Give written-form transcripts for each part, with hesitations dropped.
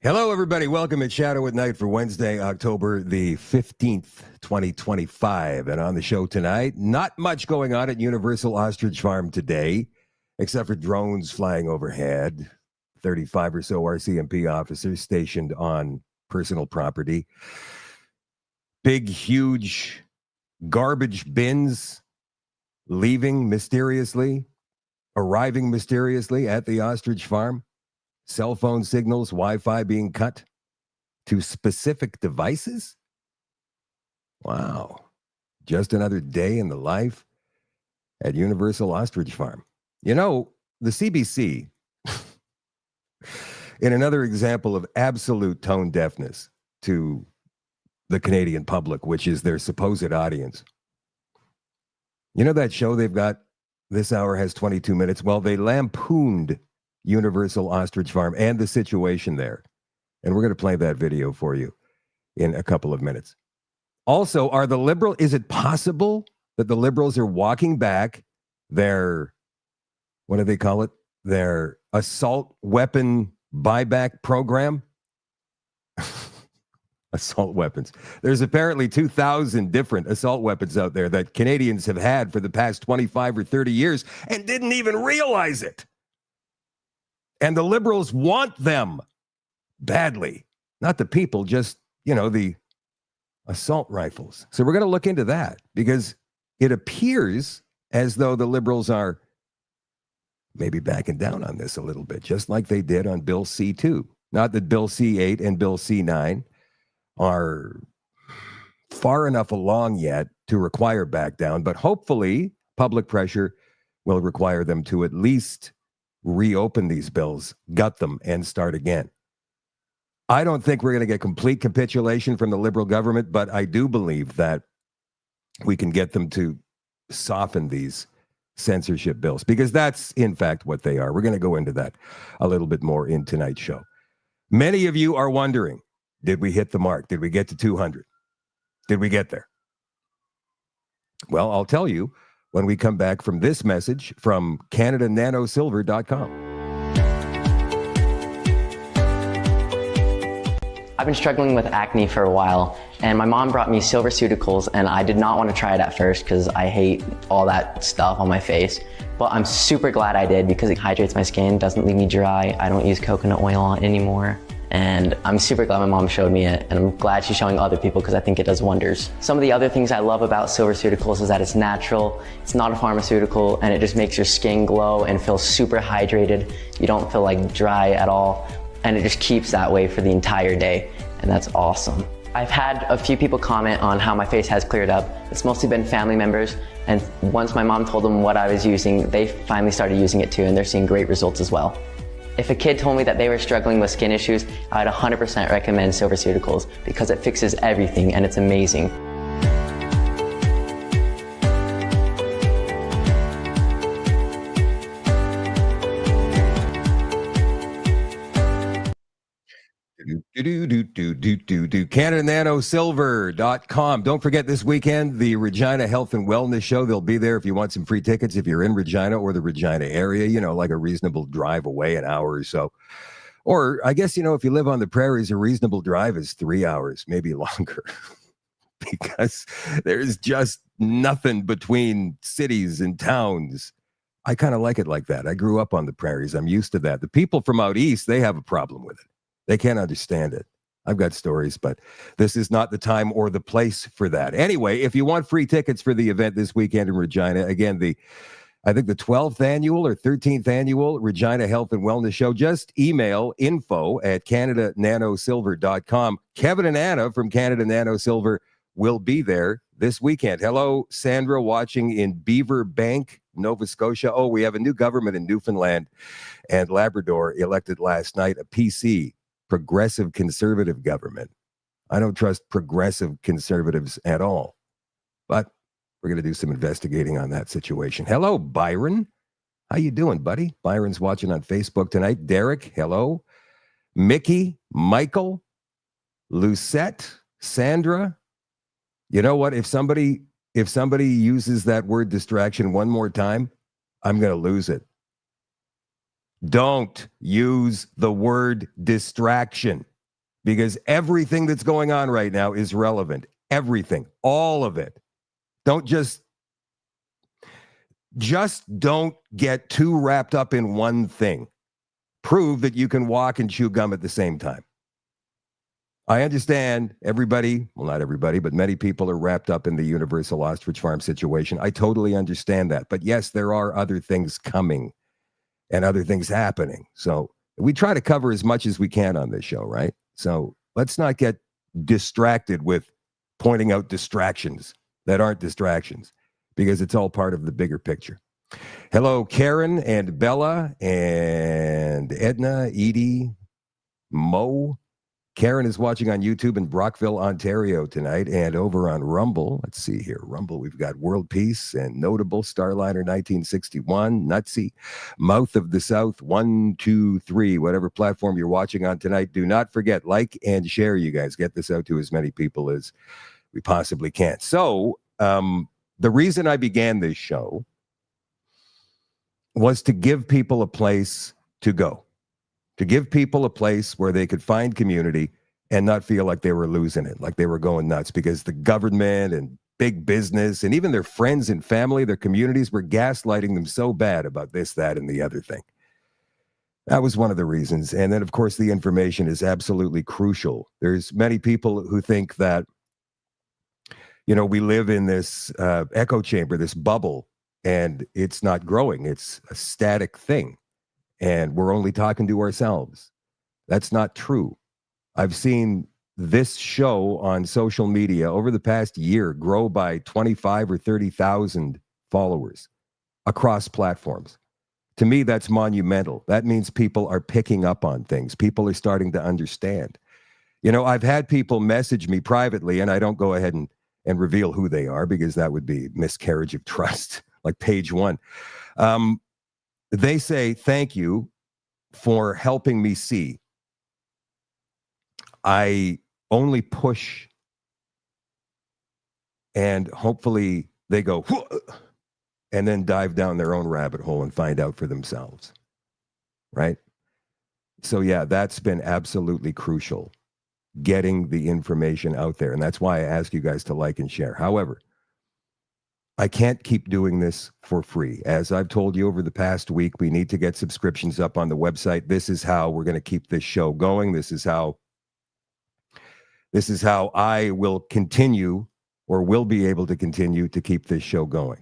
Hello, everybody. Welcome at Shadow at Night for Wednesday, October the 15th, 2025. And on the show tonight, not much going on at Universal Ostrich Farm today, except for drones flying overhead, 35 or so RCMP officers stationed on personal property, big, huge garbage bins leaving mysteriously, arriving mysteriously at the Ostrich Farm. Cell phone signals, Wi-Fi being cut to specific devices. Wow. Just another day in the life at Universal Ostrich Farm. You know, the CBC, in another example of absolute tone deafness to the Canadian public, which is their supposed audience. You know that show they've got, this hour has 22 minutes? Well, they lampooned Universal Ostrich Farm and the situation there. And we're going to play that video for you in a couple of minutes. Also, is it possible that the Liberals are walking back their, what do they call it? Their assault weapon buyback program? Assault weapons. There's apparently 2,000 different assault weapons out there that Canadians have had for the past 25 or 30 years and didn't even realize it. And the Liberals want them badly. Not the people, just, the assault rifles. So we're going to look into that because it appears as though the Liberals are maybe backing down on this a little bit, just like they did on Bill C-2. Not that Bill C-8 and Bill C-9 are far enough along yet to require back down, but hopefully public pressure will require them to at least reopen these bills, gut them, and start again. I don't think we're going to get complete capitulation from the Liberal government, but I do believe that we can get them to soften these censorship bills, because that's, in fact, what they are. We're going to go into that a little bit more in tonight's show. Many of you are wondering, did we hit the mark? Did we get to 200? Did we get there? Well, I'll tell you when we come back from this message from CanadaNanoSilver.com. I've been struggling with acne for a while, and my mom brought me SilverCeuticals, and I did not want to try it at first because I hate all that stuff on my face. But I'm super glad I did because it hydrates my skin, doesn't leave me dry. I don't use coconut oil on it anymore. And I'm super glad my mom showed me it, and I'm glad she's showing other people because I think it does wonders. Some of the other things I love about SilverCeuticals is that it's natural, it's not a pharmaceutical, and it just makes your skin glow and feel super hydrated. You don't feel like dry at all, and it just keeps that way for the entire day, and that's awesome. I've had a few people comment on how my face has cleared up. It's mostly been family members, and once my mom told them what I was using, they finally started using it too, and they're seeing great results as well. If a kid told me that they were struggling with skin issues, I'd 100% recommend SilverCeuticals because it fixes everything and it's amazing. CanadaNanoSilver.com. Don't forget this weekend, the Regina Health and Wellness Show. They'll be there if you want some free tickets if you're in Regina or the Regina area, like a reasonable drive away, an hour or so. Or I guess, if you live on the prairies, a reasonable drive is 3 hours, maybe longer. Because there's just nothing between cities and towns. I kind of like it like that. I grew up on the prairies. I'm used to that. The people from out east, they have a problem with it. They can't understand it. I've got stories, but this is not the time or the place for that. Anyway, if you want free tickets for the event this weekend in Regina, again, I think the 12th annual or 13th annual Regina Health and Wellness Show, just email info@CanadaNanoSilver.com. Kevin and Anna from Canada Nano Silver will be there this weekend. Hello, Sandra, watching in Beaver Bank, Nova Scotia. Oh, we have a new government in Newfoundland and Labrador elected last night, a PC. Progressive conservative government. I don't trust progressive conservatives at all, but we're going to do some investigating on that situation. Hello, Byron. How you doing, buddy? Byron's watching on Facebook tonight. Derek, hello. Mickey, Michael, Lucette, Sandra. You know what? If somebody uses that word distraction one more time, I'm going to lose it. Don't use the word distraction. because everything that's going on right now is relevant. Everything, all of it. Don't just don't get too wrapped up in one thing. Prove that you can walk and chew gum at the same time. I understand everybody, well, not everybody, but many people are wrapped up in the Universal Ostrich Farm situation. I totally understand that. But yes, there are other things coming and other things happening. So we try to cover as much as we can on this show, right? So let's not get distracted with pointing out distractions that aren't distractions, because it's all part of the bigger picture. Hello, Karen and Bella and Edna, Edie, Mo. Karen is watching on YouTube in Brockville, Ontario tonight, and over on Rumble. Let's see here. Rumble, we've got World Peace and Notable, Starliner 1961, Nutsy, Mouth of the South, 123, whatever platform you're watching on tonight. Do not forget, like and share, you guys. Get this out to as many people as we possibly can. So the reason I began this show was to give people a place to go. To give people a place where they could find community and not feel like they were losing it, like they were going nuts because the government and big business and even their friends and family, their communities were gaslighting them so bad about this, that, and the other thing. That was one of the reasons. And then, of course, the information is absolutely crucial. There's many people who think that, you know, we live in this echo chamber, this bubble, and it's not growing. It's a static thing. And we're only talking to ourselves. That's not true. I've seen this show on social media over the past year grow by 25 or 30,000 followers across platforms. To me, that's monumental. That means people are picking up on things. People are starting to understand. You know, I've had people message me privately, and I don't go ahead and reveal who they are because that would be miscarriage of trust, like page one. They say, thank you for helping me see. I only push, and hopefully they go, and then dive down their own rabbit hole and find out for themselves. Right? So yeah, that's been absolutely crucial, getting the information out there. And that's why I ask you guys to like and share. However, I can't keep doing this for free. As I've told you over the past week, we need to get subscriptions up on the website. This is how we're going to keep this show going. This is how I will continue, or will be able to continue, to keep this show going.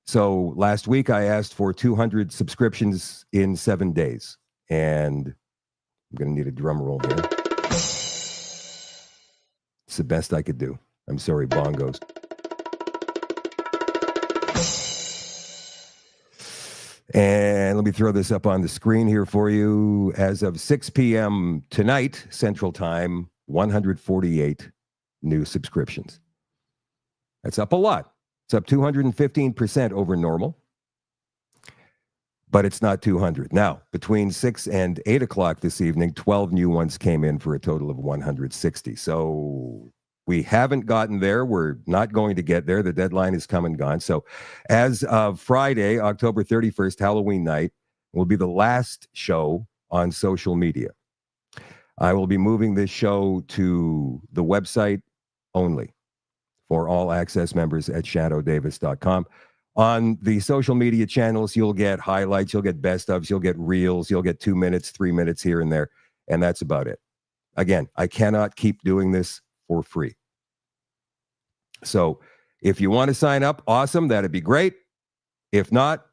So last week I asked for 200 subscriptions in 7 days, and I'm going to need a drum roll here. It's the best I could do. I'm sorry, bongos. And let me throw this up on the screen here for you. As of 6 p.m. tonight, Central Time, 148 new subscriptions. That's up a lot. It's up 215% over normal, but it's not 200. Now, between 6 and 8 o'clock this evening, 12 new ones came in for a total of 160. So we haven't gotten there. We're not going to get there. The deadline is come and gone. So as of Friday, October 31st, Halloween night, will be the last show on social media. I will be moving this show to the website only for all access members at shadowdavis.com. On the social media channels, you'll get highlights, you'll get best ofs, you'll get reels, you'll get 2 minutes, 3 minutes here and there, and that's about it. Again, I cannot keep doing this for free. So if you want to sign up, awesome, that'd be great. If not,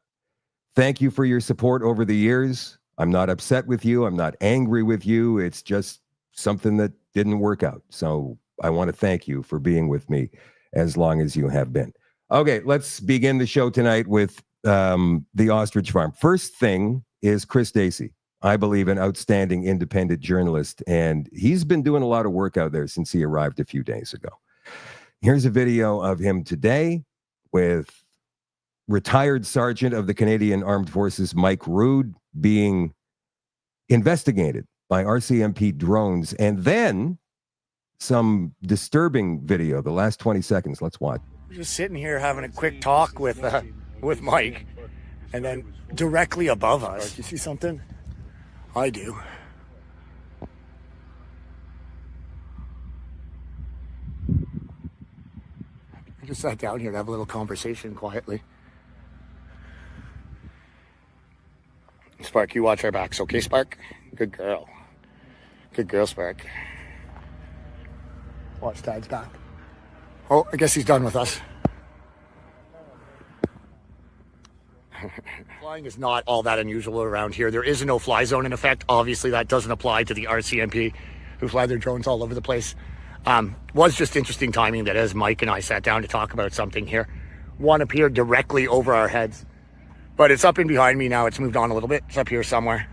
thank you for your support over the years. I'm not upset with you. I'm not angry with you. It's just something that didn't work out. So I want to thank you for being with me as long as you have been. Okay, let's begin the show tonight with the Ostrich Farm. First thing is Chris Dacey. I believe an outstanding independent journalist, and he's been doing a lot of work out there since he arrived a few days ago. Here's a video of him today with retired Sergeant of the Canadian Armed Forces Mike Rood being investigated by RCMP drones, and then some disturbing video, the last 20 seconds. Let's watch. We're just sitting here having a quick talk with Mike, and then directly above us, you see something? I do. I just sat down here to have a little conversation quietly. Spark, you watch our backs, okay, Spark? Good girl. Good girl, Spark. Watch Dad's back. Oh, I guess he's done with us. Flying is not all that unusual around here. There is a no-fly zone in effect. Obviously, that doesn't apply to the RCMP, who fly their drones all over the place. Was just interesting timing that as Mike and I sat down to talk about something here, one appeared directly over our heads. But it's up in behind me now. It's moved on a little bit. It's up here somewhere.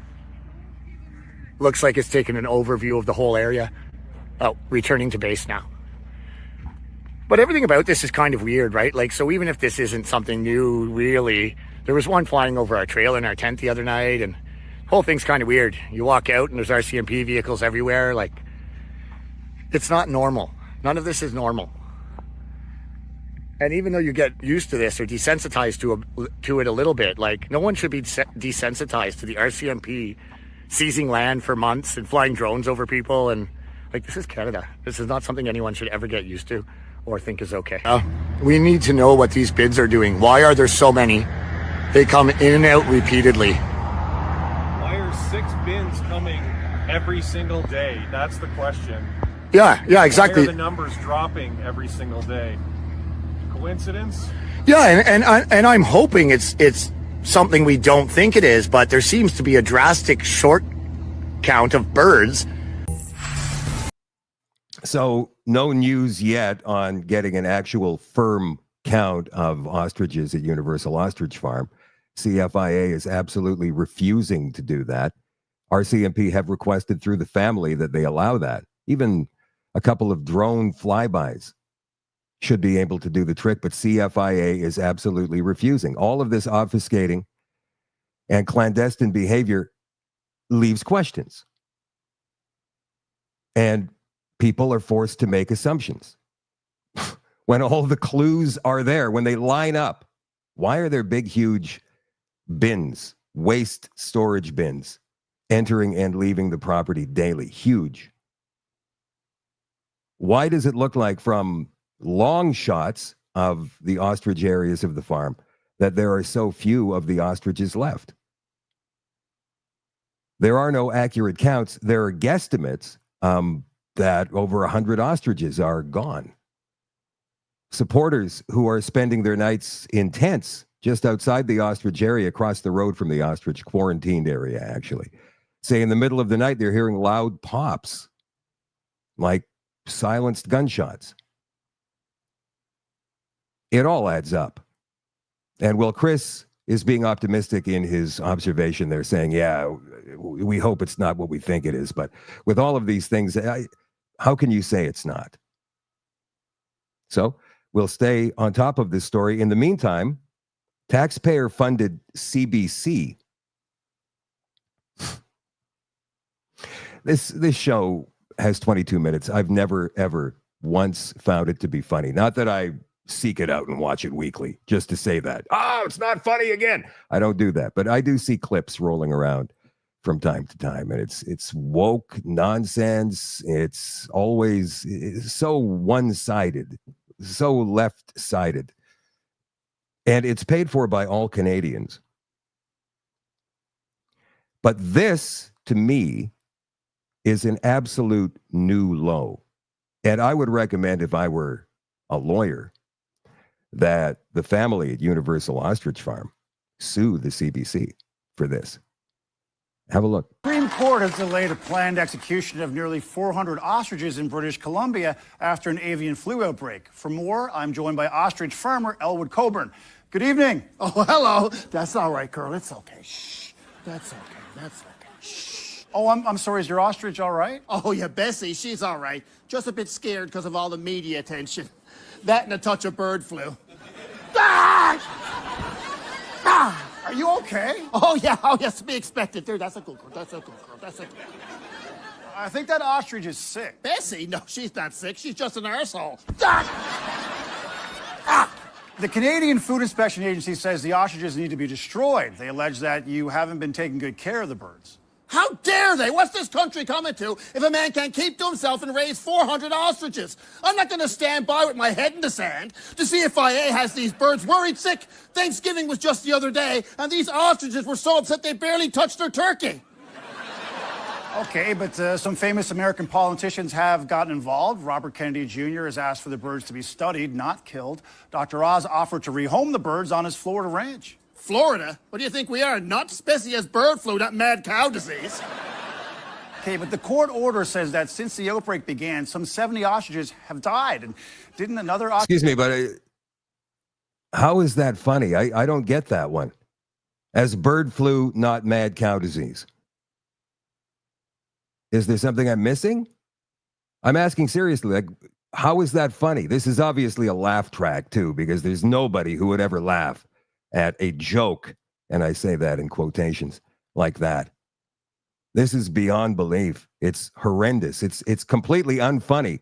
Looks like it's taken an overview of the whole area. Oh, returning to base now. But everything about this is kind of weird, right? Like, so even if this isn't something new, really, there was one flying over our trail in our tent the other night, and the whole thing's kind of weird. You walk out and there's RCMP vehicles everywhere. Like, it's not normal. None of this is normal. And even though you get used to this or desensitized to it a little bit, like, no one should be desensitized to the RCMP seizing land for months and flying drones over people. And, like, this is Canada. This is not something anyone should ever get used to or think is okay. We need to know what these bids are doing. Why are there so many? They come in and out repeatedly. Why are 6 bins coming every single day? That's the question. Yeah, exactly. Why are the numbers dropping every single day? Coincidence? Yeah, and I'm hoping it's something we don't think it is, but there seems to be a drastic short count of birds. So no news yet on getting an actual firm count of ostriches at Universal Ostrich Farm. CFIA is absolutely refusing to do that. RCMP have requested through the family that they allow that. Even a couple of drone flybys should be able to do the trick, but CFIA is absolutely refusing. All of this obfuscating and clandestine behavior leaves questions. And people are forced to make assumptions. When all the clues are there, when they line up, why are there big, huge bins, waste storage bins, entering and leaving the property daily? Huge. Why does it look like from long shots of the ostrich areas of the farm that there are so few of the ostriches left? There are no accurate counts. There are guesstimates that over 100 ostriches are gone. Supporters who are spending their nights in tents just outside the ostrich area, across the road from the ostrich quarantined area, actually, say in the middle of the night they're hearing loud pops, like silenced gunshots. It all adds up. And while Chris is being optimistic in his observation, they're saying, yeah, we hope it's not what we think it is. But with all of these things, how can you say it's not? So we'll stay on top of this story. In the meantime, taxpayer-funded CBC. This show has 22 minutes. I've never, ever once found it to be funny. Not that I seek it out and watch it weekly just to say that, oh, it's not funny again. I don't do that. But I do see clips rolling around from time to time. And it's woke nonsense. It's always so one-sided, so left-sided. And it's paid for by all Canadians. But this, to me, is an absolute new low. And I would recommend, if I were a lawyer, that the family at Universal Ostrich Farm sue the CBC for this. Have a look. The Supreme Court has delayed a planned execution of nearly 400 ostriches in British Columbia after an avian flu outbreak. For more, I'm joined by ostrich farmer Elwood Coburn. Good evening. Oh, hello. That's all right, girl. It's okay. Shh. That's okay. That's okay. Shh. Oh, I'm sorry. Is your ostrich all right? Oh, yeah, Bessie, she's all right. Just a bit scared because of all the media attention. That and a touch of bird flu. Ah! Ah! Are you okay? Oh, yeah. Oh, yes, to be expected. There, that's a good girl. That's a good girl. That's a good girl. I think that ostrich is sick. Bessie? No, she's not sick. She's just an arsehole. Ah! Ah! The Canadian Food Inspection Agency says the ostriches need to be destroyed. They allege that you haven't been taking good care of the birds. How dare they? What's this country coming to if a man can't keep to himself and raise 400 ostriches? I'm not going to stand by with my head in the sand to see if IA has these birds worried sick. Thanksgiving was just the other day, and these ostriches were so upset they barely touched their turkey. Okay, but some famous American politicians have gotten involved. Robert Kennedy Jr. has asked for the birds to be studied, not killed. Dr. Oz offered to rehome the birds on his Florida ranch. Florida? What do you think we are? Nuts? Especially as bird flu, not mad cow disease. Okay, but the court order says that since the outbreak began, some 70 ostriches have died. And didn't another ostrich... Excuse me, but how is that funny? I don't get that one. As bird flu, not mad cow disease. Is there something I'm missing? I'm asking seriously, like, how is that funny? This is obviously a laugh track, too, because there's nobody who would ever laugh at a joke, and I say that in quotations, like that. This is beyond belief. It's horrendous. It's completely unfunny.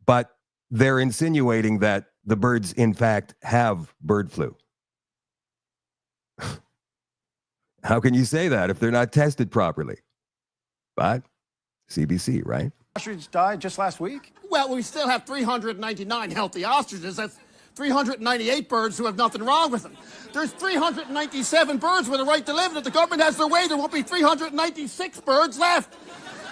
But they're insinuating that the birds, in fact, have bird flu. How can you say that if they're not tested properly? But CBC, right? Ostrich died just last week? Well, we still have 399 healthy ostriches. That's 398 birds who have nothing wrong with them. There's 397 birds with a right to live, and if the government has their way, there won't be 396 birds left.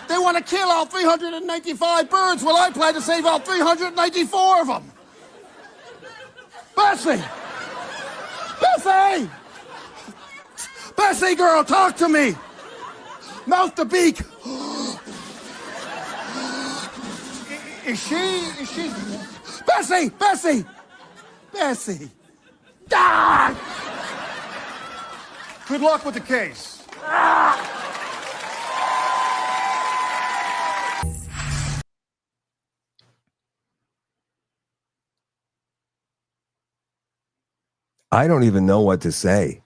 They want to kill all 395 birds. Well, I plan to save all 394 of them. Bessie! Bessie! Bessie, girl, talk to me! Mouth to beak! Is she... Bessie! Bessie! Bessie! Ah! Good luck with the case. I don't even know what to say.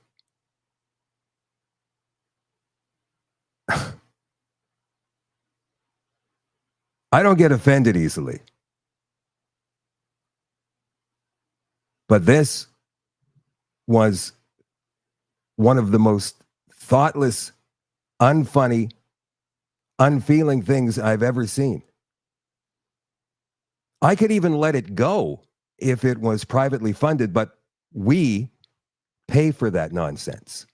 I don't get offended easily. But this was one of the most thoughtless, unfunny, unfeeling things I've ever seen. I could even let it go if it was privately funded, but we pay for that nonsense.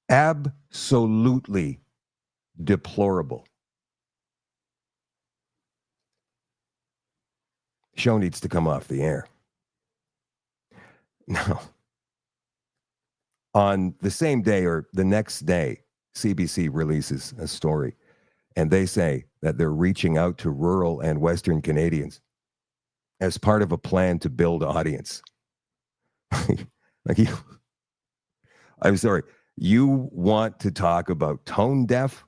Absolutely deplorable. Show needs to come off the air. Now, on the same day or the next day, CBC releases a story, and they say that they're reaching out to rural and Western Canadians as part of a plan to build audience. I'm sorry, you want to talk about tone deaf?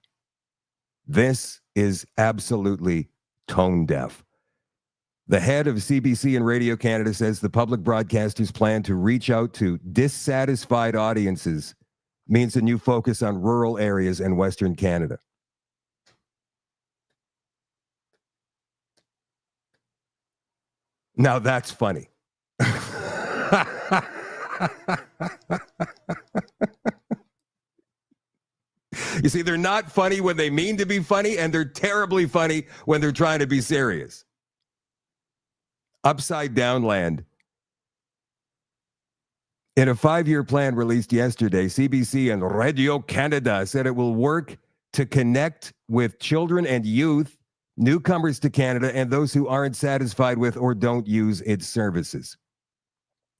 This is absolutely tone deaf. The head of CBC and Radio Canada says the public broadcaster's plan to reach out to dissatisfied audiences means a new focus on rural areas in Western Canada. Now that's funny. You see, they're not funny when they mean to be funny, and they're terribly funny when they're trying to be serious. Upside down land. In a 5-year plan released yesterday, CBC and Radio Canada said it will work to connect with children and youth, newcomers to Canada, and those who aren't satisfied with or don't use its services.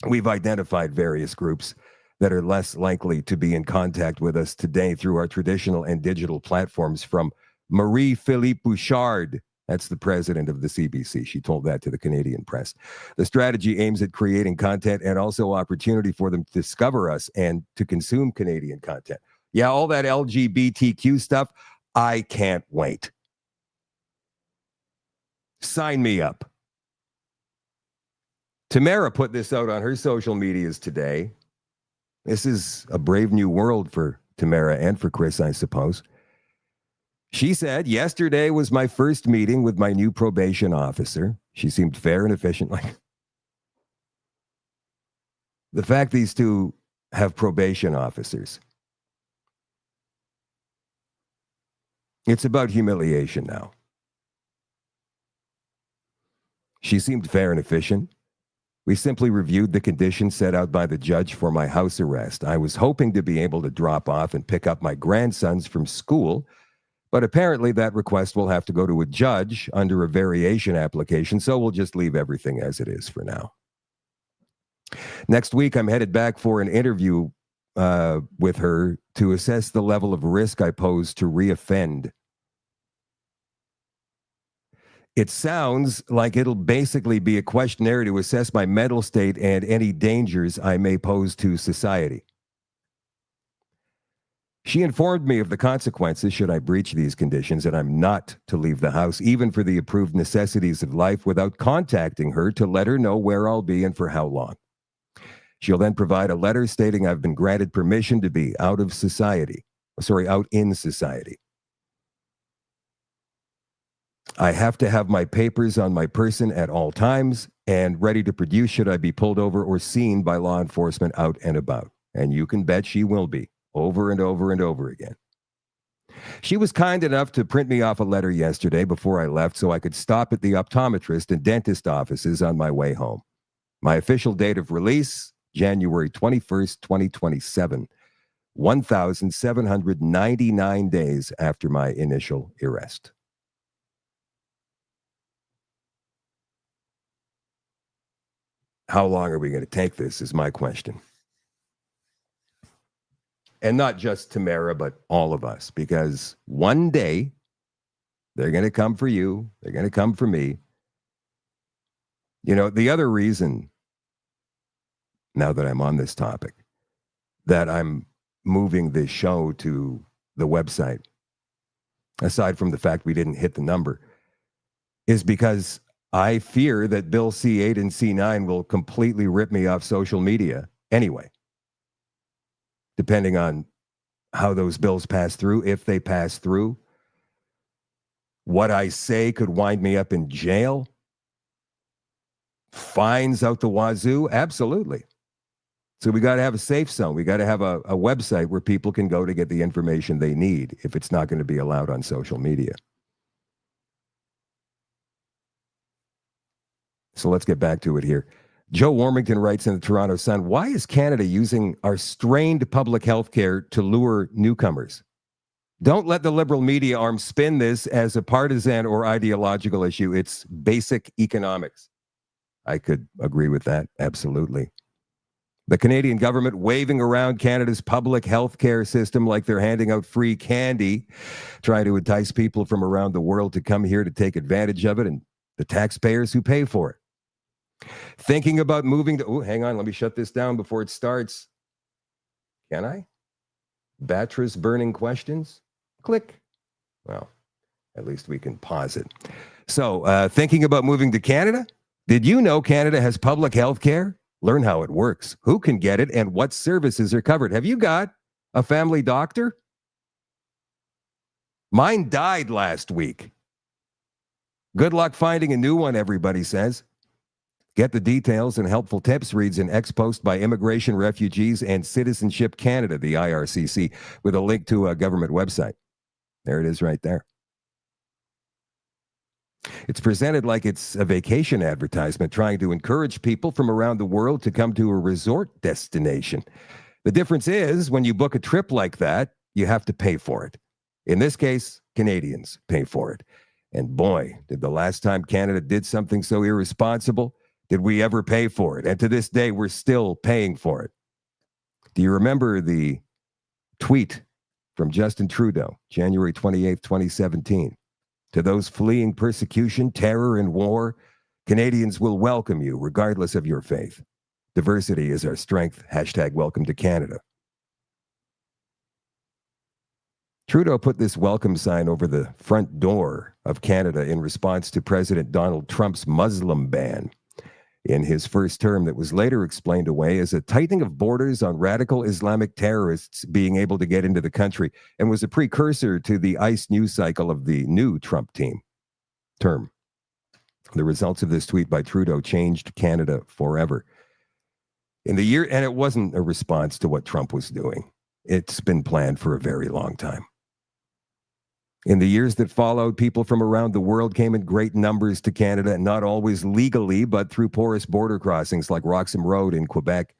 We've identified various groups that are less likely to be in contact with us today through our traditional and digital platforms, from Marie-Philippe Bouchard. That's the president of the CBC. She told that to the Canadian press. The strategy aims at creating content and also opportunity for them to discover us and to consume Canadian content. Yeah, all that LGBTQ stuff, I can't wait. Sign me up. Tamara put this out on her social medias today. This is a brave new world for Tamara and for Chris, I suppose. She said, yesterday was my first meeting with my new probation officer. She seemed fair and efficient. Like, the fact these two have probation officers It's about humiliation now. She seemed fair and efficient. We simply reviewed the conditions set out by the judge for my house arrest. I was hoping to be able to drop off and pick up my grandsons from school, but apparently that request will have to go to a judge under a variation application, so we'll just leave everything as it is for now. Next week, I'm headed back for an interview with her to assess the level of risk I pose to reoffend. It sounds like it'll basically be a questionnaire to assess my mental state and any dangers I may pose to society. She informed me of the consequences should I breach these conditions, and I'm not to leave the house, even for the approved necessities of life, without contacting her to let her know where I'll be and for how long. She'll then provide a letter stating I've been granted permission to be out in society. I have to have my papers on my person at all times and ready to produce should I be pulled over or seen by law enforcement out and about. And you can bet she will be, over and over and over again. She was kind enough to print me off a letter yesterday before I left so I could stop at the optometrist and dentist offices on my way home. My official date of release, January 21st, 2027, 1,799 days after my initial arrest. How long are we going to take this is my question. And not just Tamara, but all of us, because one day they're going to come for you. They're going to come for me. You know, the other reason, now that I'm on this topic, that I'm moving this show to the website, aside from the fact we didn't hit the number, is because I fear that Bill C8 and C9 will completely rip me off social media anyway, depending on how those bills pass through, if they pass through. What I say could wind me up in jail. Fines out the wazoo, absolutely. So we got to have a safe zone. We got to have a website where people can go to get the information they need if it's not going to be allowed on social media. So let's get back to it here. Joe Warmington writes in the Toronto Sun, why is Canada using our strained public health care to lure newcomers? Don't let the liberal media arm spin this as a partisan or ideological issue. It's basic economics. I could agree with that, absolutely. The Canadian government waving around Canada's public health care system like they're handing out free candy, trying to entice people from around the world to come here to take advantage of it, and the taxpayers who pay for it. Thinking about moving to, hang on, let me shut this down before it starts. Can I? Batra's burning questions? Click. Well, at least we can pause it. So, thinking about moving to Canada? Did you know Canada has public health care? Learn how it works, who can get it, and what services are covered. Have you got a family doctor? Mine died last week. Good luck finding a new one, everybody says. Get the details and helpful tips, reads an ex-post by Immigration, Refugees, and Citizenship Canada, the IRCC, with a link to a government website. There it is right there. It's presented like it's a vacation advertisement trying to encourage people from around the world to come to a resort destination. The difference is when you book a trip like that, you have to pay for it. In this case, Canadians pay for it. And boy, did the last time Canada did something so irresponsible, did we ever pay for it? And to this day, we're still paying for it. Do you remember the tweet from Justin Trudeau, January 28th, 2017? To those fleeing persecution, terror, and war, Canadians will welcome you regardless of your faith. Diversity is our strength. Hashtag welcome to Canada. Trudeau put this welcome sign over the front door of Canada in response to President Donald Trump's Muslim ban in his first term that was later explained away as a tightening of borders on radical Islamic terrorists being able to get into the country, and was a precursor to the ICE news cycle of the new Trump term. The results of this tweet by Trudeau changed Canada forever. And it wasn't a response to what Trump was doing. It's been planned for a very long time. In the years that followed, people from around the world came in great numbers to Canada, and not always legally, but through porous border crossings like Roxham Road in Quebec.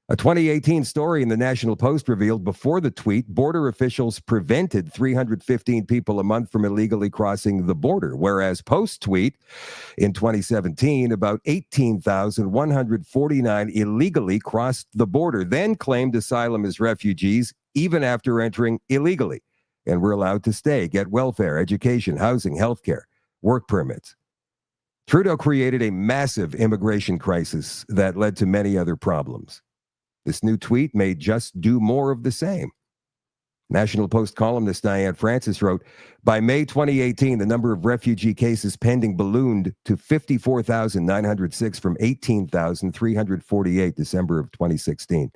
A 2018 story in the National Post revealed before the tweet, border officials prevented 315 people a month from illegally crossing the border, whereas post-tweet in 2017, about 18,149 illegally crossed the border, then claimed asylum as refugees even after entering illegally, and were allowed to stay, get welfare, education, housing, healthcare, work permits. Trudeau created a massive immigration crisis that led to many other problems. This new tweet may just do more of the same. National Post columnist Diane Francis wrote, by May 2018, the number of refugee cases pending ballooned to 54,906 from 18,348 December of 2016.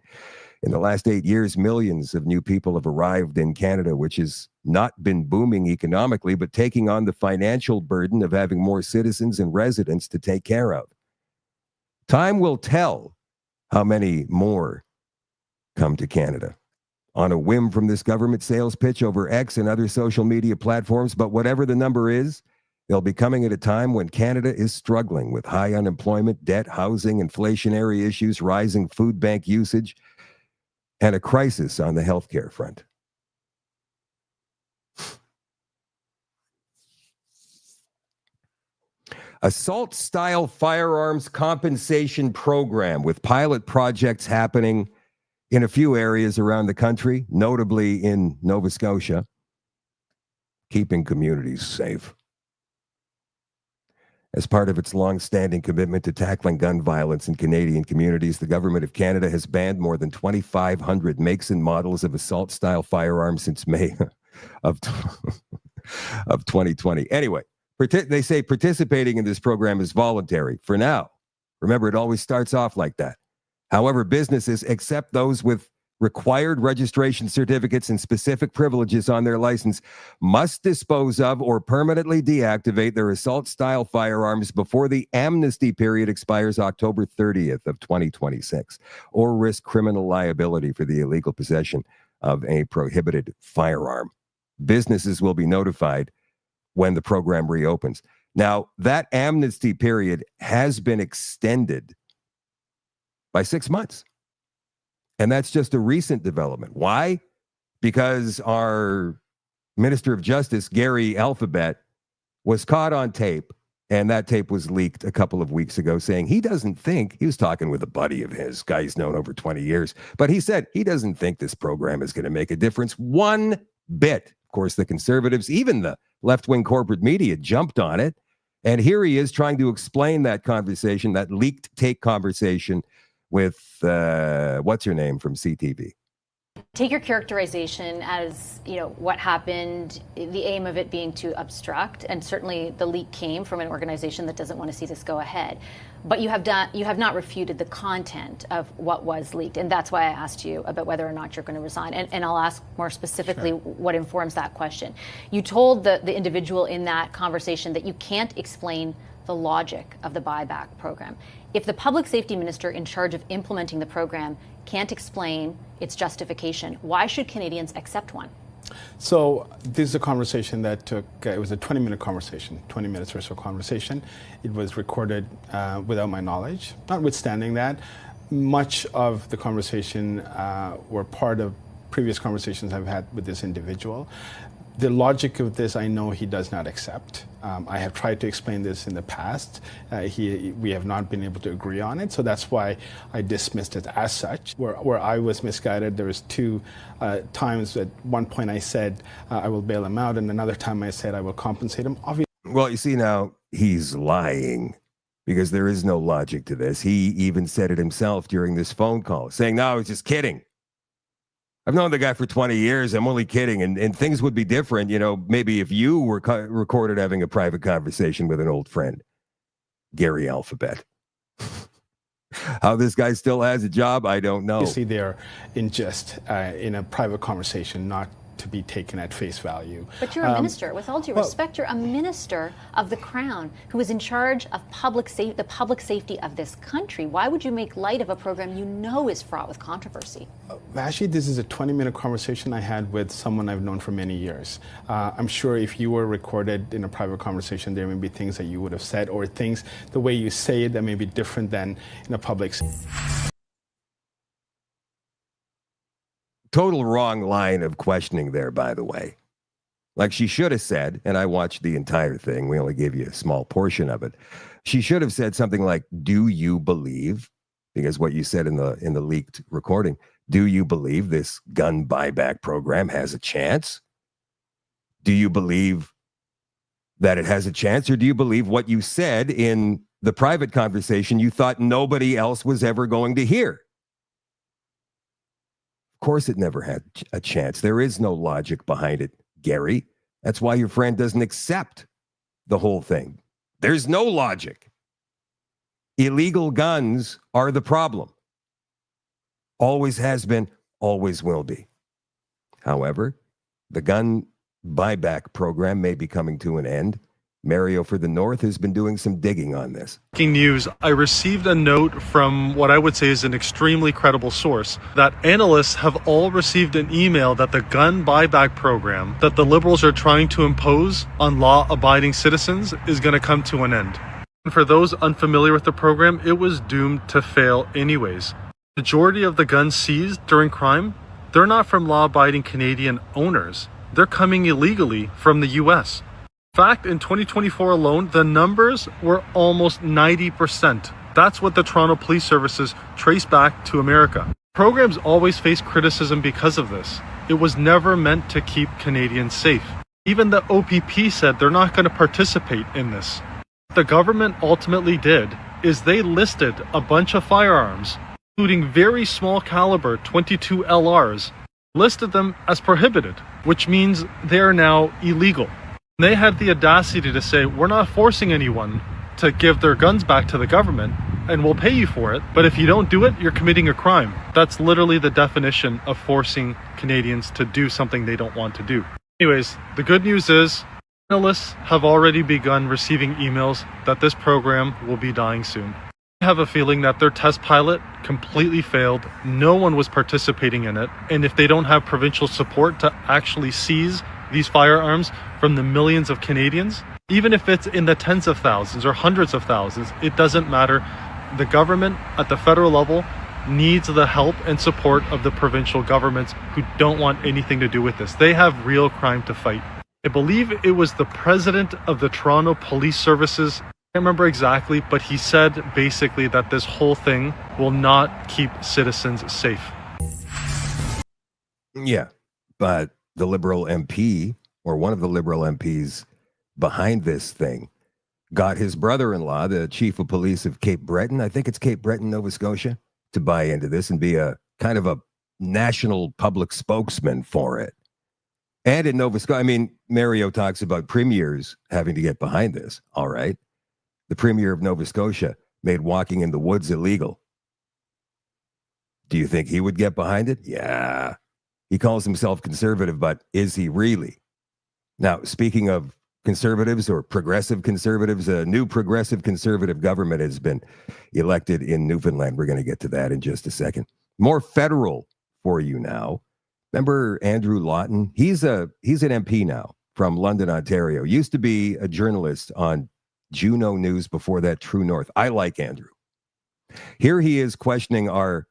In the last 8 years, millions of new people have arrived in Canada, which has not been booming economically, but taking on the financial burden of having more citizens and residents to take care of. Time will tell how many more come to Canada on a whim from this government sales pitch over X and other social media platforms. But whatever the number is, they'll be coming at a time when Canada is struggling with high unemployment, debt, housing, inflationary issues, rising food bank usage, and a crisis on the healthcare front. Assault-style firearms compensation program with pilot projects happening in a few areas around the country, notably in Nova Scotia, keeping communities safe. As part of its long-standing commitment to tackling gun violence in Canadian communities, the Government of Canada has banned more than 2,500 makes and models of assault-style firearms since May of 2020. Anyway, they say participating in this program is voluntary for now. Remember, it always starts off like that. However, businesses, except those with required registration certificates and specific privileges on their license, must dispose of or permanently deactivate their assault-style firearms before the amnesty period expires October 30th of 2026, or risk criminal liability for the illegal possession of a prohibited firearm. Businesses will be notified when the program reopens. Now, that amnesty period has been extended by 6 months. And that's just a recent development. Why? Because our Minister of Justice, Gary Alphabet, was caught on tape, and that tape was leaked a couple of weeks ago, saying he doesn't think, he was talking with a buddy of his, guy he's known over 20 years, but he said he doesn't think this program is going to make a difference one bit. Of course, the Conservatives, even the left-wing corporate media, jumped on it. And here he is trying to explain that conversation, that leaked tape conversation with, what's her name from CTV. Take your characterization as, what happened, the aim of it being to obstruct, and certainly the leak came from an organization that doesn't want to see this go ahead. But you have not refuted the content of what was leaked, and that's why I asked you about whether or not you're going to resign. And I'll ask more specifically what informs that question. You told the individual in that conversation that you can't explain the logic of the buyback program. If the public safety minister in charge of implementing the program can't explain its justification, why should Canadians accept one? So this is a conversation that took, it was a 20-minute conversation, 20 minutes or so conversation. It was recorded without my knowledge. Notwithstanding that, much of the conversation were part of previous conversations I've had with this individual. The logic of this, I know he does not accept. I have tried to explain this in the past. We have not been able to agree on it, so that's why I dismissed it as such. Where I was misguided, there was two times. At one point I said I will bail him out, and another time I said I will compensate him. Obviously, well, you see now, he's lying because there is no logic to this. He even said it himself during this phone call, saying, no, I was just kidding. I've known the guy for 20 years. I'm only kidding. And things would be different, maybe if you were recorded having a private conversation with an old friend. Gary Alphabet. How this guy still has a job, I don't know. Obviously, they're in a private conversation, not to be taken at face value. But you're a minister. With all due respect, you're a minister of the Crown who is in charge of the public safety of this country. Why would you make light of a program you know is fraught with controversy? Actually, this is a 20-minute conversation I had with someone I've known for many years. I'm sure if you were recorded in a private conversation, there may be things that you would have said, or things, the way you say it, that may be different than in a public. Total wrong line of questioning there, by the way. Like she should have said, and I watched the entire thing. We only gave you a small portion of it. She should have said something like, "Do you believe?" Because what you said in the leaked recording, do you believe this gun buyback program has a chance? Do you believe that it has a chance, or do you believe what you said in the private conversation you thought nobody else was ever going to hear? Of course it never had a chance. There is no logic behind it, Gary. That's why your friend doesn't accept the whole thing. There's no logic. Illegal guns are the problem. Always has been, always will be. However, the gun buyback program may be coming to an end. Mario for the North has been doing some digging on this. Breaking news, I received a note from what I would say is an extremely credible source that analysts have all received an email that the gun buyback program that the Liberals are trying to impose on law-abiding citizens is going to come to an end. And for those unfamiliar with the program, it was doomed to fail anyways. The majority of the guns seized during crime, they're not from law-abiding Canadian owners. They're coming illegally from the U.S. In fact, in 2024 alone, the numbers were almost 90%. That's what the Toronto Police Services trace back to America. Programs always face criticism because of this. It was never meant to keep Canadians safe. Even the OPP said they're not going to participate in this. What the government ultimately did is they listed a bunch of firearms, including very small caliber 22 LRs, listed them as prohibited, which means they are now illegal. They had the audacity to say, we're not forcing anyone to give their guns back to the government, and we'll pay you for it, but if you don't do it, you're committing a crime. That's literally the definition of forcing Canadians to do something they don't want to do. Anyways, the good news is, analysts have already begun receiving emails that this program will be dying soon. I have a feeling that their test pilot completely failed, no one was participating in it, and if they don't have provincial support to actually seize these firearms from the millions of Canadians, even if it's in the tens of thousands or hundreds of thousands, it doesn't matter. The government at the federal level needs the help and support of the provincial governments who don't want anything to do with this. They have real crime to fight. I believe it was the president of the Toronto Police Services, I can't remember exactly, but he said basically that this whole thing will not keep citizens safe. Yeah, but the Liberal MP, or one of the Liberal MPs behind this thing, got his brother-in-law, the chief of police of Cape Breton, I think it's Cape Breton, Nova Scotia, to buy into this and be a kind of a national public spokesman for it. And in Nova Scotia, I mean, Mario talks about premiers having to get behind this. All right. The premier of Nova Scotia made walking in the woods illegal. Do you think he would get behind it? Yeah. He calls himself conservative, but is he really? Now, speaking of conservatives or progressive conservatives, a new progressive conservative government has been elected in Newfoundland. We're going to get to that in just a second. More federal for you now. Remember Andrew Lawton? He's an MP now from London, Ontario. Used to be a journalist on Juno News, before that True North. I like Andrew. Here he is questioning our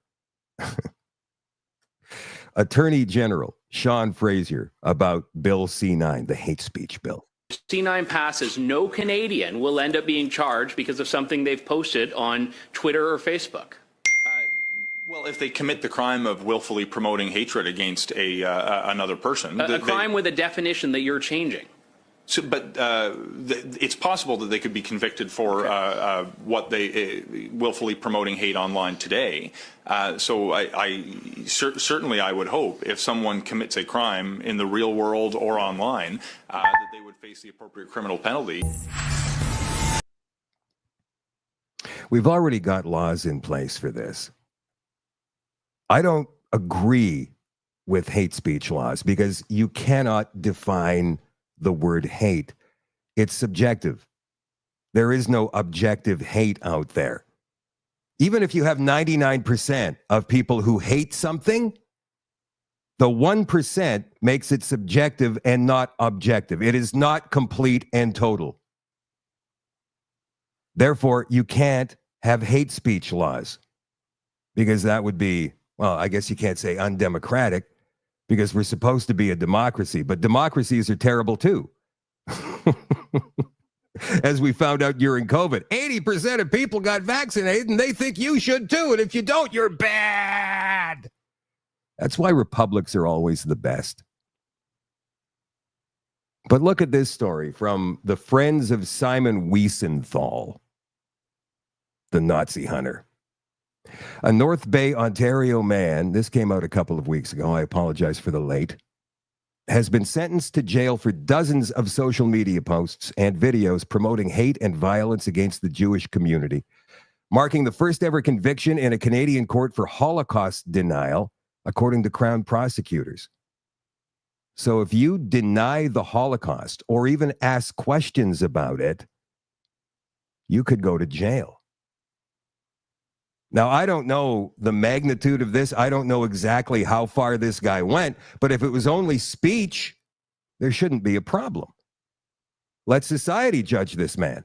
Attorney General, Sean Fraser, about Bill C-9, the hate speech bill. C-9 passes, no Canadian will end up being charged because of something they've posted on Twitter or Facebook. Well, if they commit the crime of willfully promoting hatred against another person. A crime with a definition that you're changing. So, but it's possible that they could be convicted for what they willfully promoting hate online today. So certainly I would hope if someone commits a crime in the real world or online that they would face the appropriate criminal penalty. We've already got laws in place for this. I don't agree with hate speech laws because you cannot define the word hate. It's subjective. There is no objective hate out there. Even if you have 99% of people who hate something, the 1% makes it subjective and not objective. It is not complete and total. Therefore, you can't have hate speech laws because that would be, well, I guess you can't say undemocratic because we're supposed to be a democracy, but democracies are terrible too. As we found out during COVID, 80% of people got vaccinated and they think you should too. And if you don't, you're bad. That's why republics are always the best. But look at this story from the Friends of Simon Wiesenthal, the Nazi hunter. A North Bay, Ontario man, this came out a couple of weeks ago, I apologize for the late, has been sentenced to jail for dozens of social media posts and videos promoting hate and violence against the Jewish community, marking the first ever conviction in a Canadian court for Holocaust denial, according to Crown prosecutors. So if you deny the Holocaust or even ask questions about it, you could go to jail. Now, I don't know the magnitude of this. I don't know exactly how far this guy went, but if it was only speech, there shouldn't be a problem. Let society judge this man.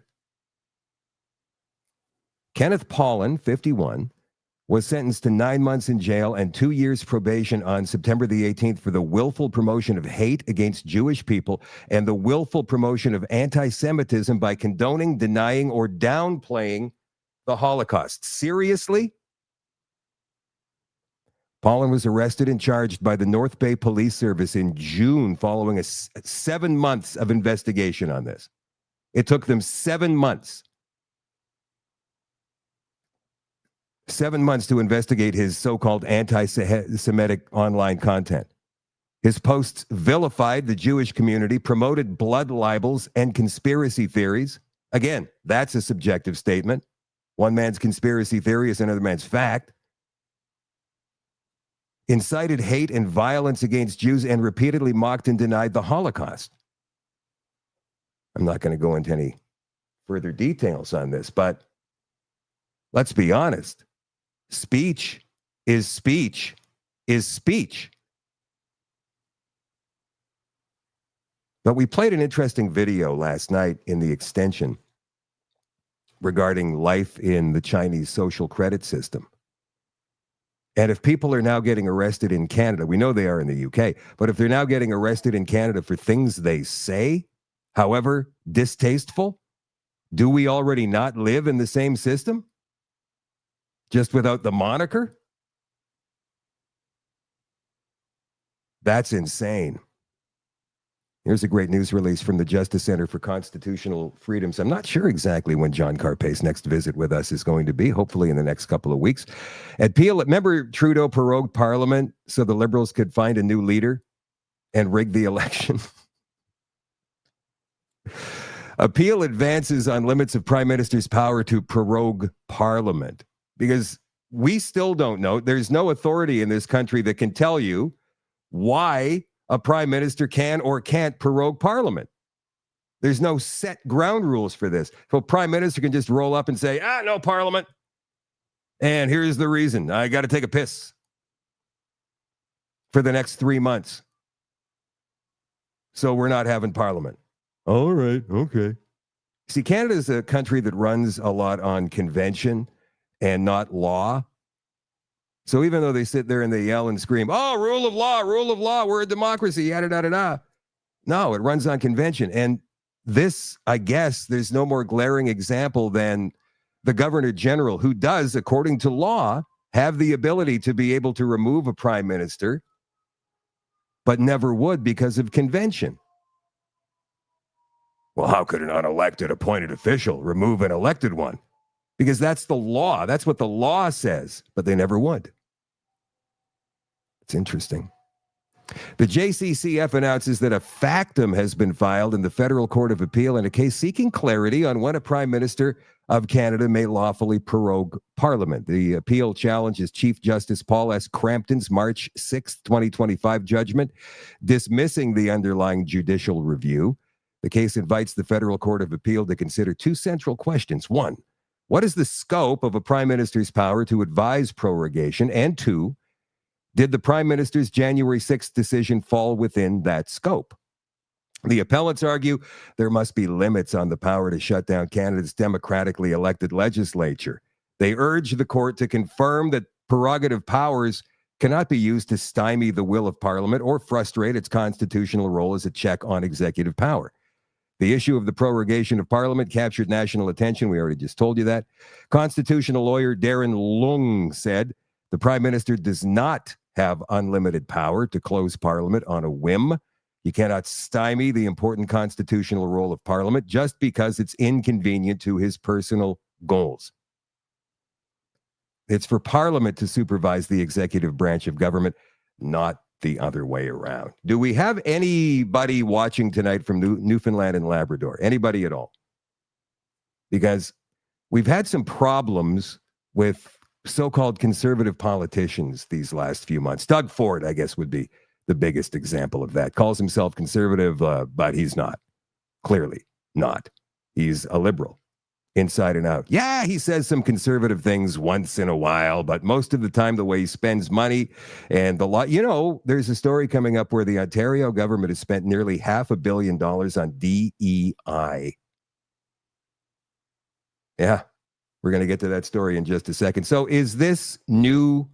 Kenneth Paulin, 51, was sentenced to 9 months in jail and 2 years probation on September the 18th for the willful promotion of hate against Jewish people and the willful promotion of anti-Semitism by condoning, denying, or downplaying the Holocaust. Seriously? Paulin was arrested and charged by the North Bay Police Service in June following 7 months of investigation on this. It took them 7 months. 7 months to investigate his so-called anti-Semitic online content. His posts vilified the Jewish community, promoted blood libels and conspiracy theories. Again, that's a subjective statement. One man's conspiracy theory is another man's fact. Incited hate and violence against Jews and repeatedly mocked and denied the Holocaust. I'm not going to go into any further details on this, but let's be honest. Speech is speech is speech. But we played an interesting video last night in the extension regarding life in the Chinese social credit system. And if people are now getting arrested in Canada, we know they are in the UK, but if they're now getting arrested in Canada for things they say, however distasteful, do we already not live in the same system? Just without the moniker? That's insane. Here's a great news release from the Justice Center for Constitutional Freedoms. I'm not sure exactly when John Carpay's next visit with us is going to be, hopefully in the next couple of weeks. Remember Trudeau prorogued Parliament so the Liberals could find a new leader and rig the election? Appeal advances on limits of Prime Minister's power to prorogue Parliament. Because we still don't know. There's no authority in this country that can tell you why a prime minister can or can't prorogue Parliament. There's no set ground rules for this. So a prime minister can just roll up and say, no Parliament. And here's the reason. I got to take a piss for the next 3 months. So we're not having Parliament. All right, okay. See, Canada is a country that runs a lot on convention and not law. So even though they sit there and they yell and scream, rule of law, we're a democracy, yada, yada, yada. No, it runs on convention. And this, I guess, there's no more glaring example than the Governor General, who does, according to law, have the ability to be able to remove a prime minister, but never would because of convention. Well, how could an unelected appointed official remove an elected one? Because that's the law. That's what the law says, but they never would. It's interesting. The JCCF announces that a factum has been filed in the Federal Court of Appeal in a case seeking clarity on when a Prime Minister of Canada may lawfully prorogue Parliament. The appeal challenges Chief Justice Paul S. Crampton's March 6, 2025 judgment, dismissing the underlying judicial review. The case invites the Federal Court of Appeal to consider two central questions. One, what is the scope of a Prime Minister's power to advise prorogation? And two, did the Prime Minister's January 6th decision fall within that scope? The appellants argue there must be limits on the power to shut down Canada's democratically elected legislature. They urge the court to confirm that prerogative powers cannot be used to stymie the will of Parliament or frustrate its constitutional role as a check on executive power. The issue of the prorogation of Parliament captured national attention. We already just told you that. Constitutional lawyer Darren Lung said the Prime Minister does not have unlimited power to close Parliament on a whim. You cannot stymie the important constitutional role of Parliament just because it's inconvenient to his personal goals. It's for Parliament to supervise the executive branch of government, not the other way around. Do we have anybody watching tonight from Newfoundland and Labrador? Anybody at all? Because we've had some problems with so-called conservative politicians these last few months. Doug Ford, I guess, would be the biggest example of that. Calls himself conservative, but he's not. Clearly not. He's a liberal, inside and out. Yeah, he says some conservative things once in a while, but most of the time the way he spends money and the lot. You know, there's a story coming up where the Ontario government has spent nearly $500 million on DEI. Yeah, we're going to get to that story in just a second. So is this new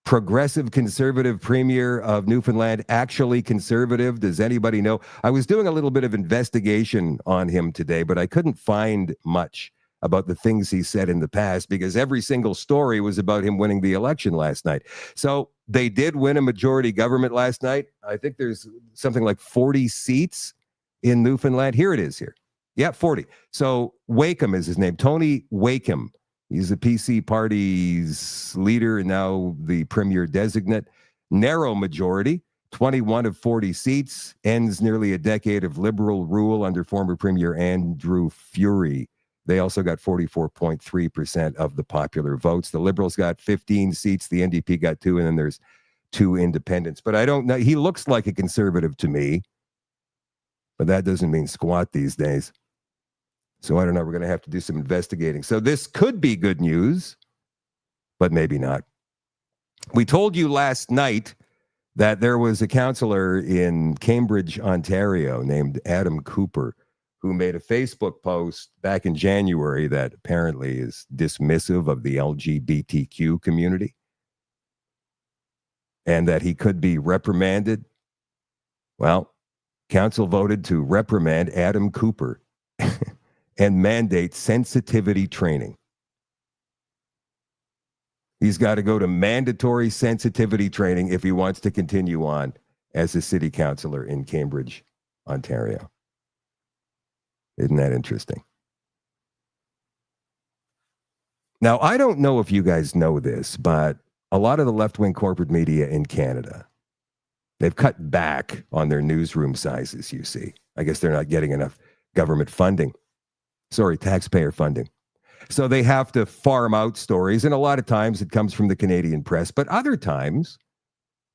progressive conservative premier of Newfoundland actually conservative? Does anybody know? I was doing a little bit of investigation on him today, but I couldn't find much about the things he said in the past because every single story was about him winning the election last night. So they did win a majority government last night. I think there's something like 40 seats in Newfoundland. Here it is here. Yeah, 40. So Wakeham is his name. Tony Wakeham. He's the PC party's leader and now the premier designate. Narrow majority, 21 of 40 seats, ends nearly a decade of liberal rule under former Premier Andrew Furey. They also got 44.3% of the popular votes. The Liberals got 15 seats, the NDP got 2, and then there's 2 independents. But I don't know. He looks like a conservative to me, but that doesn't mean squat these days. So I don't know. We're going to have to do some investigating. So this could be good news, but maybe not. We told you last night that there was a counselor in Cambridge, Ontario, named Adam Cooper, who made a Facebook post back in January that apparently is dismissive of the LGBTQ community and that he could be reprimanded. Well, council voted to reprimand Adam Cooper and mandate sensitivity training. He's got to go to mandatory sensitivity training if he wants to continue on as a city councillor in Cambridge, Ontario. Isn't that interesting? Now, I don't know if you guys know this, but a lot of the left-wing corporate media in Canada, they've cut back on their newsroom sizes, you see. I guess they're not getting enough government funding. Taxpayer funding. So they have to farm out stories, and a lot of times it comes from the Canadian press, but other times,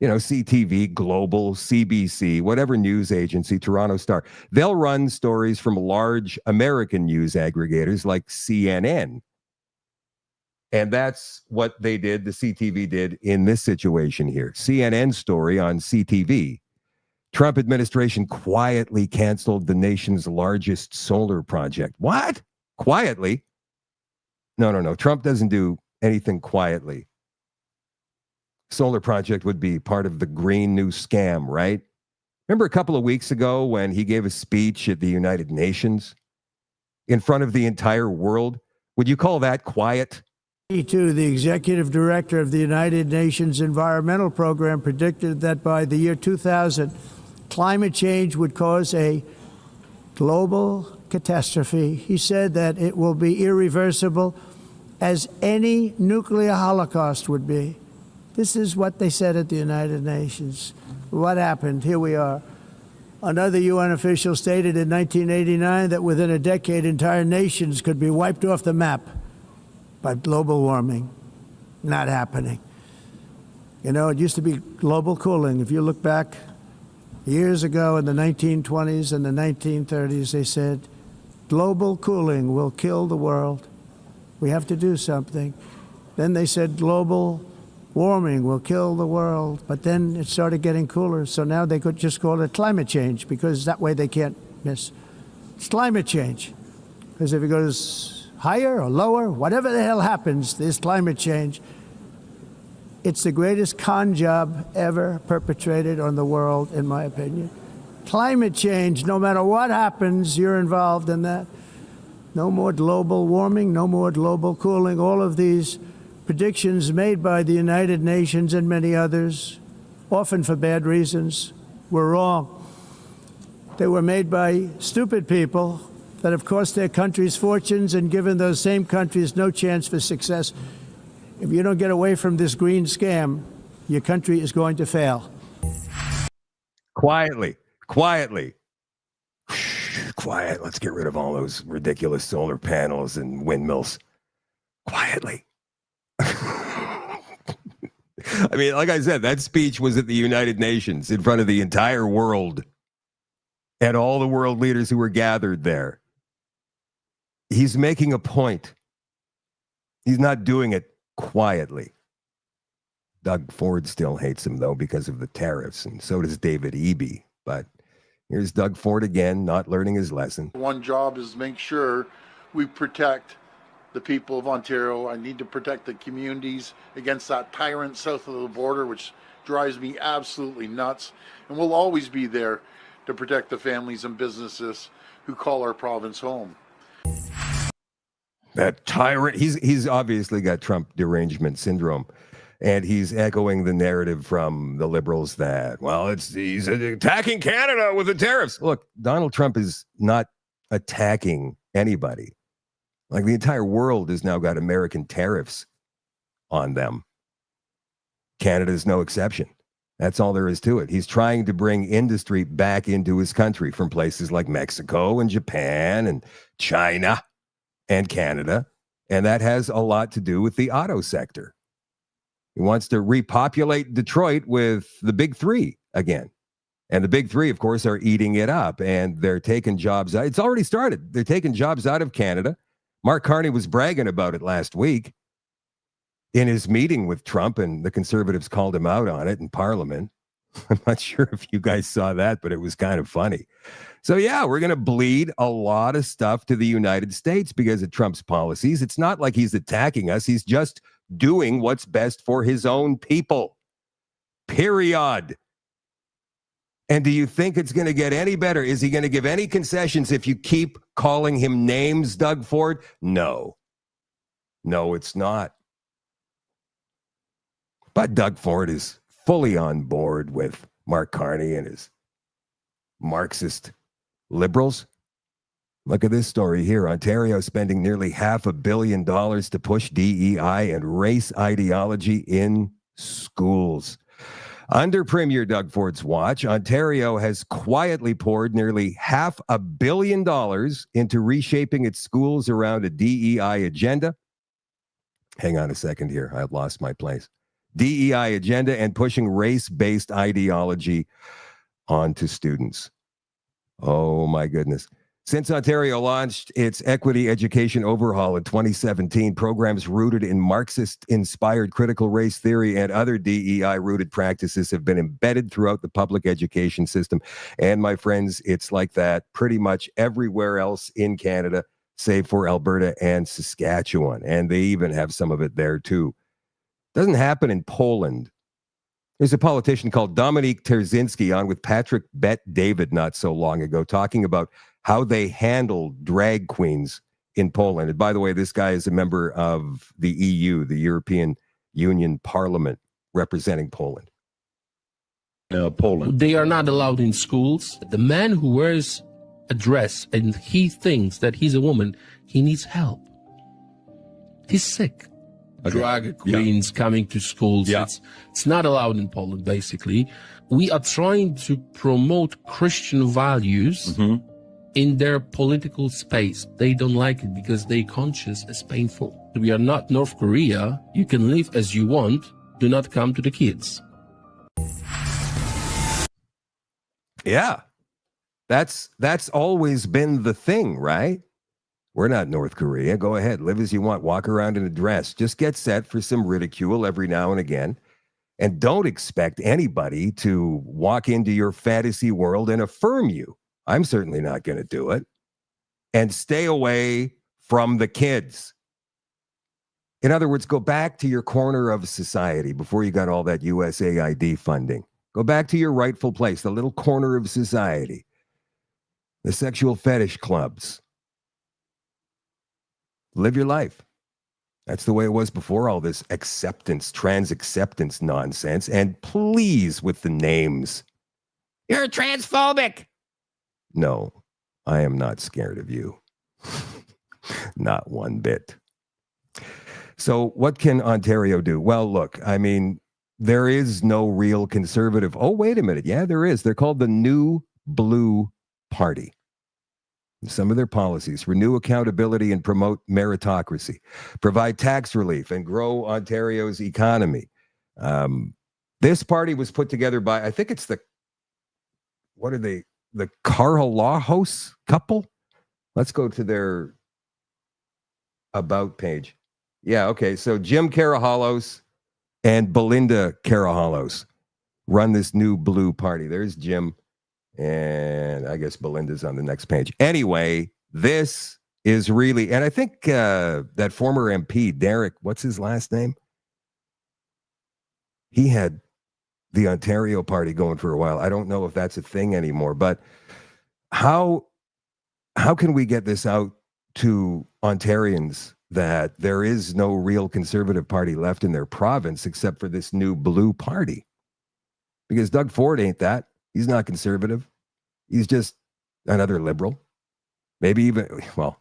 you know, CTV, Global, CBC, whatever news agency, Toronto Star, they'll run stories from large American news aggregators like CNN. And that's what they did, the CTV did in this situation here. CNN story on CTV. Trump administration quietly canceled the nation's largest solar project. What? Quietly? No. Trump doesn't do anything quietly. Solar project would be part of the Green New Scam, right? Remember a couple of weeks ago when he gave a speech at the United Nations in front of the entire world? Would you call that quiet? The executive director of the United Nations Environmental Program predicted that by the year 2000, climate change would cause a global catastrophe. He said that it will be irreversible as any nuclear holocaust would be. This is what they said at the United Nations. What happened? Here we are. Another UN official stated in 1989 that within a decade, entire nations could be wiped off the map by global warming. Not happening. You know, it used to be global cooling. If you look back years ago in the 1920s and the 1930s, they said, global cooling will kill the world. We have to do something. Then they said global warming will kill the world. But then it started getting cooler. So now they could just call it climate change, because that way they can't miss. It's climate change. Because if it goes higher or lower, whatever the hell happens, there's climate change. It's the greatest con job ever perpetrated on the world, in my opinion. Climate change, no matter what happens, you're involved in that. No more global warming, no more global cooling. All of these predictions made by the United Nations and many others, often for bad reasons, were wrong. They were made by stupid people that have cost their countries fortunes and given those same countries no chance for success. If you don't get away from this green scam, your country is going to fail. Quietly. Quiet. Let's get rid of all those ridiculous solar panels and windmills. Quietly. I mean, like I said, that speech was at the United Nations in front of the entire world and all the world leaders who were gathered there. He's making a point. He's not doing it quietly. Doug Ford still hates him, though, because of the tariffs, and so does David Eby. But here's Doug Ford again, not learning his lesson. One job is make sure we protect the people of Ontario. I need to protect the communities against that tyrant south of the border, which drives me absolutely nuts. And we'll always be there to protect the families and businesses who call our province home. That tyrant, he's obviously got Trump derangement syndrome. And he's echoing the narrative from the Liberals that, well, he's attacking Canada with the tariffs. Look, Donald Trump is not attacking anybody. Like, the entire world has now got American tariffs on them. Canada's no exception. That's all there is to it. He's trying to bring industry back into his country from places like Mexico and Japan and China and Canada. And that has a lot to do with the auto sector. He wants to repopulate Detroit with the big three again. And the big three, of course, are eating it up. And they're taking jobs out. It's already started. They're taking jobs out of Canada. Mark Carney was bragging about it last week in his meeting with Trump, and the Conservatives called him out on it in Parliament. I'm not sure if you guys saw that, but it was kind of funny. So, yeah, we're going to bleed a lot of stuff to the United States because of Trump's policies. It's not like he's attacking us. He's just doing what's best for his own people. Period. And do you think it's going to get any better? Is he going to give any concessions if you keep calling him names, Doug Ford? No. No, it's not. But Doug Ford is fully on board with Mark Carney and his Marxist liberals. Look at this story here. Ontario spending nearly $500 million to push DEI and race ideology in schools. Under Premier Doug Ford's watch, Ontario has quietly poured nearly $500 million into reshaping its schools around a DEI agenda. Hang on a second here. I've lost my place. DEI agenda and pushing race-based ideology onto students. Oh, my goodness. Since Ontario launched its equity education overhaul in 2017, programs rooted in Marxist-inspired critical race theory and other DEI-rooted practices have been embedded throughout the public education system. And my friends, it's like that pretty much everywhere else in Canada, save for Alberta and Saskatchewan. And they even have some of it there, too. Doesn't happen in Poland. There's a politician called Dominique Terzinski on with Patrick Bet-David not so long ago talking about how they handle drag queens in Poland. And by the way, this guy is a member of the EU, the European Union Parliament, representing Poland. Poland. They are not allowed in schools. The man who wears a dress and he thinks that he's a woman, he needs help. He's sick. drag queens coming to schools. Yeah. It's not allowed in Poland, basically. We are trying to promote Christian values in their political space. They don't like it because their conscience is painful. We are not North Korea. You can live as you want. Do not come to the kids. Yeah. That's always been the thing, right? We're not North Korea. Go ahead, live as you want, walk around in a dress. Just get set for some ridicule every now and again. And don't expect anybody to walk into your fantasy world and affirm you. I'm certainly not going to do it. And stay away from the kids. In other words, go back to your corner of society before you got all that USAID funding. Go back to your rightful place, the little corner of society. The sexual fetish clubs. Live your life. That's the way it was before all this acceptance, trans acceptance nonsense. And please, with the names. You're transphobic. No, I am not scared of you. Not one bit. So what can Ontario do? Well, look, I mean, there is no real conservative. Oh, wait a minute. Yeah, there is. They're called the New Blue Party. Some of their policies: renew accountability and promote meritocracy, provide tax relief and grow Ontario's economy. This party was put together by, I think it's the Karhalahos couple? Let's go to their about page. Yeah, okay. So Jim Karahalos and Belinda Karahalos run this New Blue Party. There's Jim. And I guess Belinda's on the next page. Anyway, this is really, and I think that former MP, Derek, what's his last name? He had the Ontario Party going for a while. I don't know if that's a thing anymore, but how can we get this out to Ontarians that there is no real conservative party left in their province except for this New Blue Party? Because Doug Ford ain't that. He's not conservative. He's just another liberal. Maybe even, well,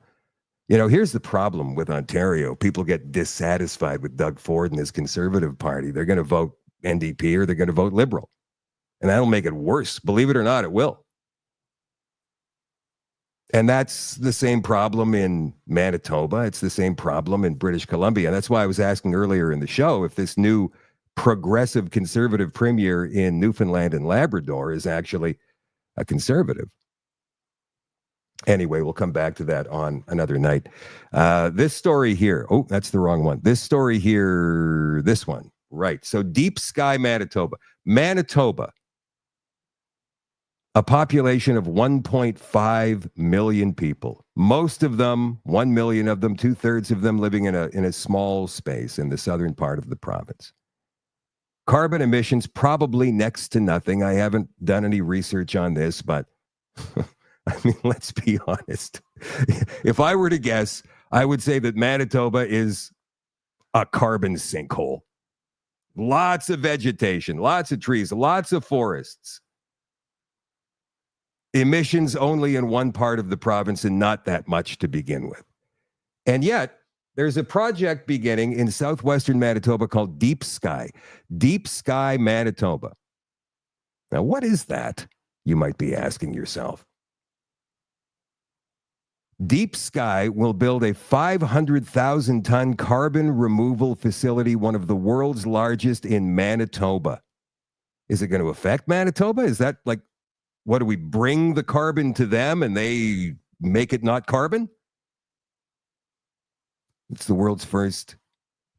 you know, here's the problem with Ontario. People get dissatisfied with Doug Ford and his conservative party. They're going to vote NDP or they're going to vote liberal. And that'll make it worse. Believe it or not, it will. And that's the same problem in Manitoba. It's the same problem in British Columbia. And that's why I was asking earlier in the show if this new progressive conservative premier in Newfoundland and Labrador is actually a conservative. Anyway, we'll come back to that on another night. This story here. Oh, that's the wrong one. This story here, this one. Right. So Deep Sky, Manitoba. Manitoba, a population of 1.5 million people. Most of them, 1 million of them, 2/3 of them living in a small space in the southern part of the province. Carbon emissions, probably next to nothing. I haven't done any research on this, but I mean, let's be honest. If I were to guess, I would say that Manitoba is a carbon sinkhole. Lots of vegetation, lots of trees, lots of forests. Emissions only in one part of the province and not that much to begin with. And yet, there's a project beginning in southwestern Manitoba called Deep Sky. Deep Sky, Manitoba. Now, what is that? You might be asking yourself. Deep Sky will build a 500,000-ton carbon removal facility, one of the world's largest in Manitoba. Is it going to affect Manitoba? Is that like, what do we bring the carbon to them and they make it not carbon? It's the world's first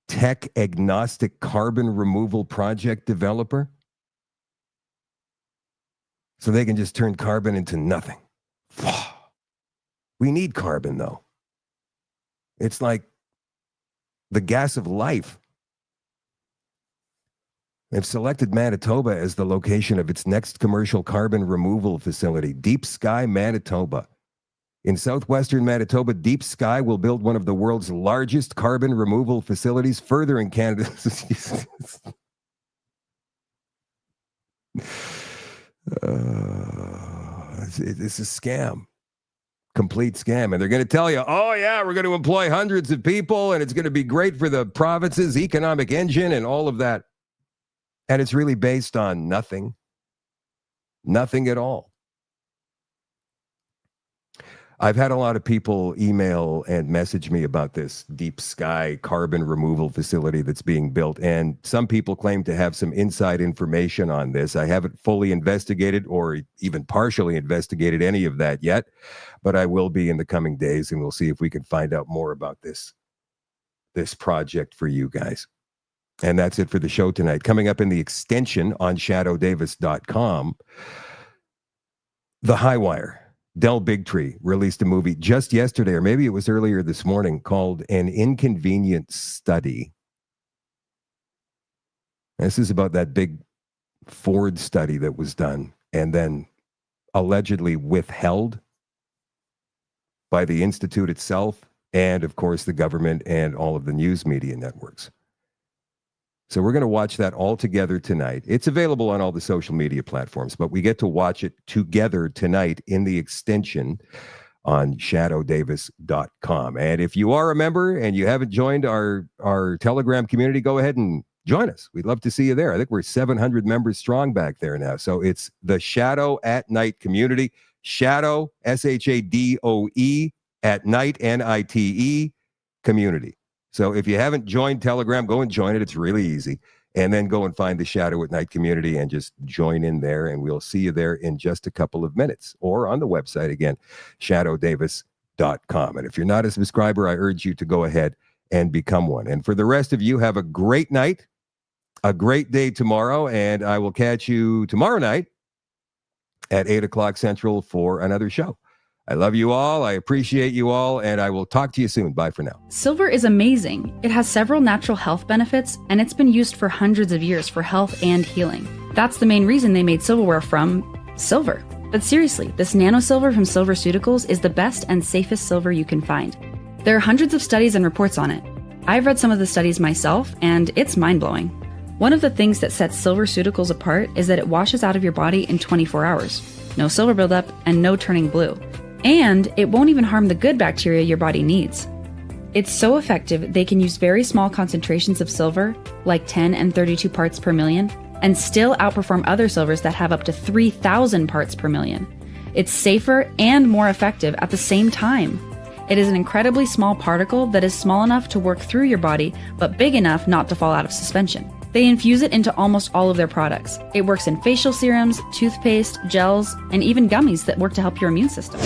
tech-agnostic carbon removal project developer. So they can just turn carbon into nothing. We need carbon, though. It's like the gas of life. They've selected Manitoba as the location of its next commercial carbon removal facility, Deep Sky, Manitoba. In southwestern Manitoba, Deep Sky will build one of the world's largest carbon removal facilities further in Canada. It's a scam. complete scam. And they're going to tell you, oh, yeah, we're going to employ hundreds of people and it's going to be great for the province's economic engine and all of that. And it's really based on nothing. Nothing at all. I've had a lot of people email and message me about this deep sky carbon removal facility that's being built. And some people claim to have some inside information on this. I haven't fully investigated or even partially investigated any of that yet, but I will be in the coming days, and we'll see if we can find out more about this project for you guys. And that's it for the show tonight. Coming up in the extension on shadowdavis.com, The High Wire. Del Bigtree released a movie just yesterday, or maybe it was earlier this morning, called An Inconvenient Study. This is about that big Ford study that was done and then allegedly withheld by the Institute itself and, of course, the government and all of the news media networks. So we're going to watch that all together tonight. It's available on all the social media platforms, but we get to watch it together tonight in the extension on shadowdavis.com. And if you are a member and you haven't joined our Telegram community, go ahead and join us. We'd love to see you there. I think we're 700 members strong back there now. So it's the Shadow at Night community. Shadow, SHADOE, at Night, NITE, community. So if you haven't joined Telegram, go and join it. It's really easy. And then go and find the Shadow at Night community and just join in there. And we'll see you there in just a couple of minutes, or on the website again, shadowdavis.com. And if you're not a subscriber, I urge you to go ahead and become one. And for the rest of you, have a great night, a great day tomorrow. And I will catch you tomorrow night at 8 o'clock Central for another show. I love you all. I appreciate you all, and I will talk to you soon. Bye for now. Silver is amazing. It has several natural health benefits, and it's been used for hundreds of years for health and healing. That's the main reason they made silverware from silver. But seriously, this nano silver from Silverceuticals is the best and safest silver you can find. There are hundreds of studies and reports on it. I've read some of the studies myself, and it's mind-blowing. One of the things that sets Silverceuticals apart is that it washes out of your body in 24 hours. No silver buildup and no turning blue. And it won't even harm the good bacteria your body needs. It's so effective they can use very small concentrations of silver, like 10 and 32 parts per million, and still outperform other silvers that have up to 3,000 parts per million. It's safer and more effective at the same time. It is an incredibly small particle that is small enough to work through your body, but big enough not to fall out of suspension. They infuse it into almost all of their products. It works in facial serums, toothpaste, gels, and even gummies that work to help your immune system.